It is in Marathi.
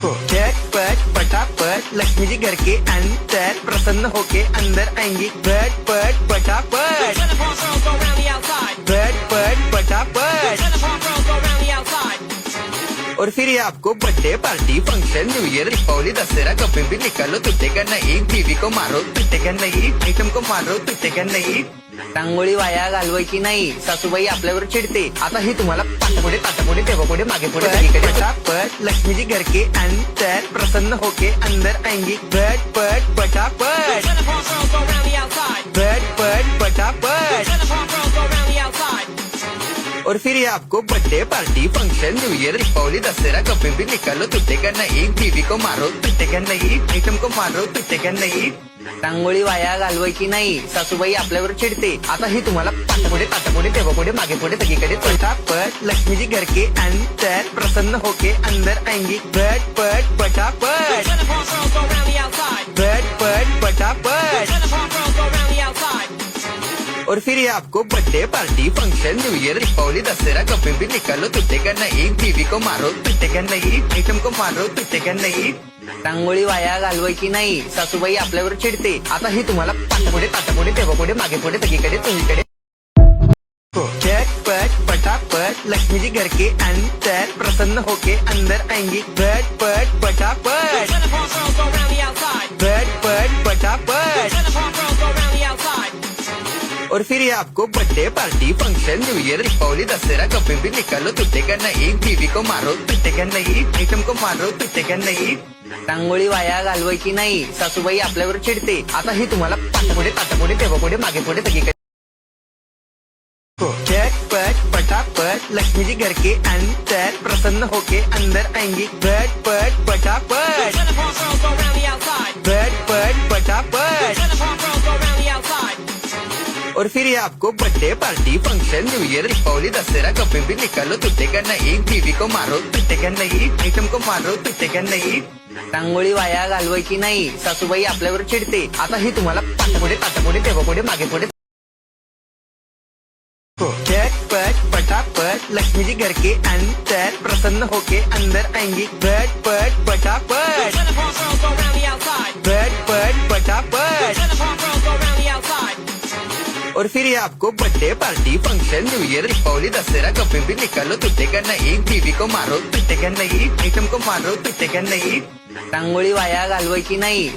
झटपट पटापट लक्ष्मी जी घर के अंदर प्रसन्न होके अंदर आएंगी। झटपट पटापट झटपट पटापट। और फिर ये आपको birthday party function new year Deepawali Dussehra कभी भी निकालो तुटेगा नहीं। बीवी को मारो तुटेगा नहीं, आइटम को मारो तुटेगा नहीं। रांगोळी वाया घालवायची नाही, सासूबाई आपल्यावर चिडते। आता ही तुम्हाला पाटापुढे तेव्हा पुढे मागे पुढे सगळीकडे पटापट लक्ष्मी जी घर के अंदर प्रसन्न होके अंदर आएंगी। झटपट पटापट झटपट पटापट। और फिर ये आपको birthday party function new year Deepawali Dussehra कभी भी निकालो तुटेगा नहीं। बीवी को मारो तुटेगा नहीं, आइटम को मारो तुटेगा नहीं। रांगोळी वाया घालवायची नाही, सासूबाई आपल्यावर चिडते। आता ही तुम्हाला पाटापुढे तेव्हा पुढे मागे पुढे सगळीकडे पटापट लक्ष्मी जी घर के अंदर प्रसन्न होके अंदर आएंगी। झटपट पटापट झटपट पटापट। और फिर ये आपको birthday party function new year Deepawali Dussehra कभी भी निकालो तुटेगा नहीं। बीवी को मारो तुटेगा नहीं, आइटम को मारो तुटेगा नहीं। रांगोळी वाया घालवायची नाही, सासूबाई आपल्यावर चिडते। आता ही तुम्हाला पाटापुढे तेव्हा पुढे मागे पुढे सगळीकडे सगळीकडे झटपट पटापट लक्ष्मी जी घर के अंदर प्रसन्न होके अंदर आएंगी। झटपट पटापट झटपट पटापट। और फिर ये आपको birthday party function new year Deepawali Dussehra कभी भी निकालो तुटेगा नहीं। बीवी को मारो तुटेगा नहीं, आइटम को मारो तुटेगा नहीं। रांगोळी वाया घालवायची नाही, सासूबाई आपल्यावर चिडते। आता ही तुम्हाला पाटापुढे तेव्हा पुढे मागे पुढे सगळीकडे झटपट पटापट लक्ष्मी जी घर के अंदर प्रसन्न होके अंदर आएंगी। झटपट पटापट झटपट पटापट। और फिर ये आपको birthday party function new year Deepawali Dussehra कभी भी निकालो तुटेगा नहीं। बीवी को मारो तुटेगा नहीं, आइटम को मारो तुटेगा नहीं। रांगोळी वाया घालवायची नाही, सासूबाई आपल्यावर चिडते। आता ही तुम्हाला पाटापुढे तेव्हा पुढे मागे पुढे झटपट पटापट लक्ष्मी जी घर के अंदर प्रसन्न होके अंदर आएंगी। झटपट पटापट झटपट पटापट। और फिर ये आपको birthday party function new year Deepawali Dussehra कभी भी निकालो तुटेगा नहीं। बीवी को मारो तुटेगा नहीं, आइटम को मारो तुटेगा नहीं। रांगोळी वाया घालवायची नाही,